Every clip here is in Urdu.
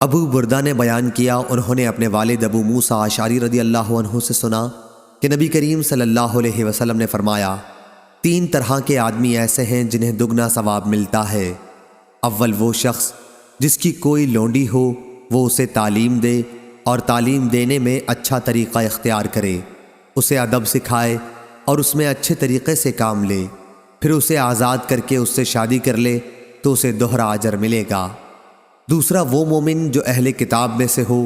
ابو بردہ نے بیان کیا، انہوں نے اپنے والد ابو موسیٰ اشعری رضی اللہ عنہ سے سنا کہ نبی کریم صلی اللہ علیہ وسلم نے فرمایا، 3 طرح کے آدمی ایسے ہیں جنہیں دگنا ثواب ملتا ہے۔ اول وہ شخص جس کی کوئی لونڈی ہو، وہ اسے تعلیم دے اور تعلیم دینے میں اچھا طریقہ اختیار کرے، اسے ادب سکھائے اور اس میں اچھے طریقے سے کام لے، پھر اسے آزاد کر کے اس سے شادی کر لے تو اسے دوہرا اجر ملے گا۔ دوسرا وہ مومن جو اہل کتاب میں سے ہو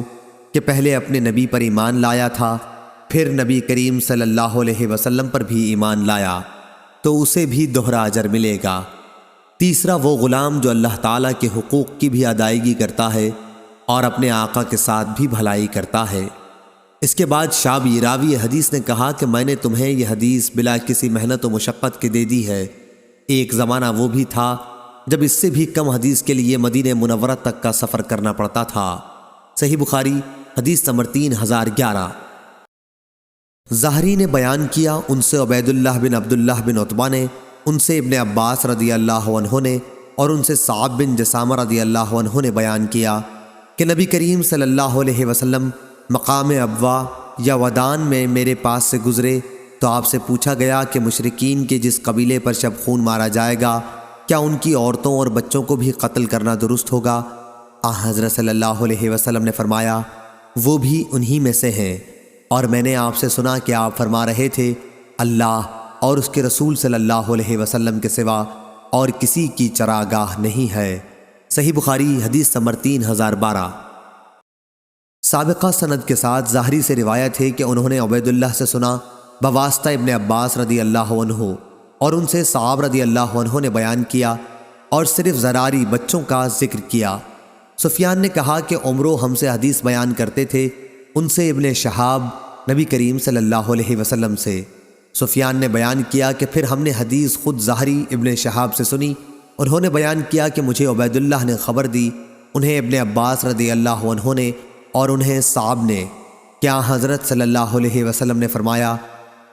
کہ پہلے اپنے نبی پر ایمان لایا تھا، پھر نبی کریم صلی اللہ علیہ وسلم پر بھی ایمان لایا تو اسے بھی دوہرا اجر ملے گا۔ تیسرا وہ غلام جو اللہ تعالیٰ کے حقوق کی بھی ادائیگی کرتا ہے اور اپنے آقا کے ساتھ بھی بھلائی کرتا ہے۔ اس کے بعد شعبی راوی حدیث نے کہا کہ میں نے تمہیں یہ حدیث بلا کسی محنت و مشقت کے دے دی ہے۔ ایک زمانہ وہ بھی تھا جب اس سے بھی کم حدیث کے لیے مدینہ منورہ تک کا سفر کرنا پڑتا تھا۔ صحیح بخاری حدیث نمبر 3011۔ زہری نے بیان کیا، ان سے عبید اللہ بن عبداللہ بن عتبہ نے، ان سے ابن عباس رضی اللہ عنہ نے اور ان سے صعب بن جسامہ رضی اللہ عنہ نے بیان کیا کہ نبی کریم صلی اللہ علیہ وسلم مقام ابوا یا ودان میں میرے پاس سے گزرے تو آپ سے پوچھا گیا کہ مشرکین کے جس قبیلے پر شب خون مارا جائے گا، کیا ان کی عورتوں اور بچوں کو بھی قتل کرنا درست ہوگا؟ حضرت صلی اللہ علیہ وسلم نے فرمایا، وہ بھی انہی میں سے ہیں، اور میں نے آپ سے سنا کہ آپ فرما رہے تھے، اللہ اور اس کے رسول صلی اللہ علیہ وسلم کے سوا اور کسی کی چراگاہ نہیں ہے۔ صحیح بخاری حدیث نمبر 3012۔ سابقہ سند کے ساتھ زہری سے روایت ہے کہ انہوں نے عبید اللہ سے سنا بواسطہ ابن عباس رضی اللہ عنہ، اور ان سے صعب رضی اللہ عنہ نے بیان کیا اور صرف زراری بچوں کا ذکر کیا۔ سفیان نے کہا کہ عمرو ہم سے حدیث بیان کرتے تھے، ان سے ابن شہاب نبی کریم صلی اللہ علیہ وسلم سے۔ سفیان نے بیان کیا کہ پھر ہم نے حدیث خود زہری ابن شہاب سے سنی، انہوں نے بیان کیا کہ مجھے عبید اللہ نے خبر دی، انہیں ابن عباس رضی اللہ عنہ نے اور انہیں صعب نے، کیا حضرت صلی اللہ علیہ وسلم نے فرمایا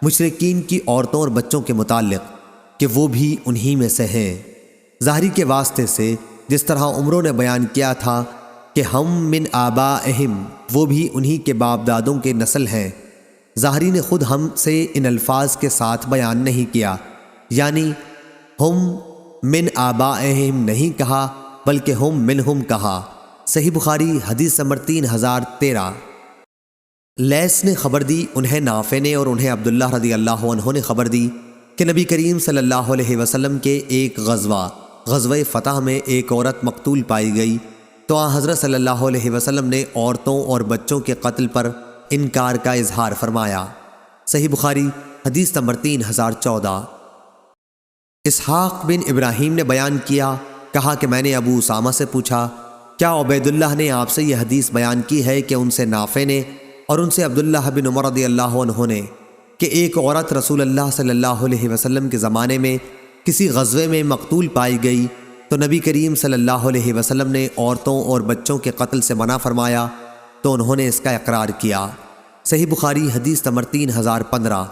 مشرکین کی عورتوں اور بچوں کے متعلق کہ وہ بھی انہی میں سے ہیں۔ زہری کے واسطے سے جس طرح عمروں نے بیان کیا تھا کہ ہم من آبائہم، وہ بھی انہی کے باپ دادوں کے نسل ہیں، زہری نے خود ہم سے ان الفاظ کے ساتھ بیان نہیں کیا، یعنی ہم من آبائہم نہیں کہا بلکہ ہم منہم کہا۔ صحیح بخاری حدیث نمبر 3013۔ لیث نے خبر دی، انہیں نافع نے اور انہیں عبداللہ رضی اللہ عنہ نے خبر دی کہ نبی کریم صلی اللہ علیہ وسلم کے ایک غزوہ فتح میں ایک عورت مقتول پائی گئی تو حضرت صلی اللہ علیہ وسلم نے عورتوں اور بچوں کے قتل پر انکار کا اظہار فرمایا۔ صحیح بخاری حدیث نمبر 3014۔ اسحاق بن ابراہیم نے بیان کیا، کہا کہ میں نے ابو اسامہ سے پوچھا، کیا عبید اللہ نے آپ سے یہ حدیث بیان کی ہے کہ ان سے نافع نے اور ان سے عبداللہ بن عمر رضی اللہ عنہ نے کہ ایک عورت رسول اللہ صلی اللہ علیہ وسلم کے زمانے میں کسی غزوے میں مقتول پائی گئی تو نبی کریم صلی اللہ علیہ وسلم نے عورتوں اور بچوں کے قتل سے منع فرمایا تو انہوں نے اس کا اقرار کیا۔ صحیح بخاری حدیث نمبر 3015۔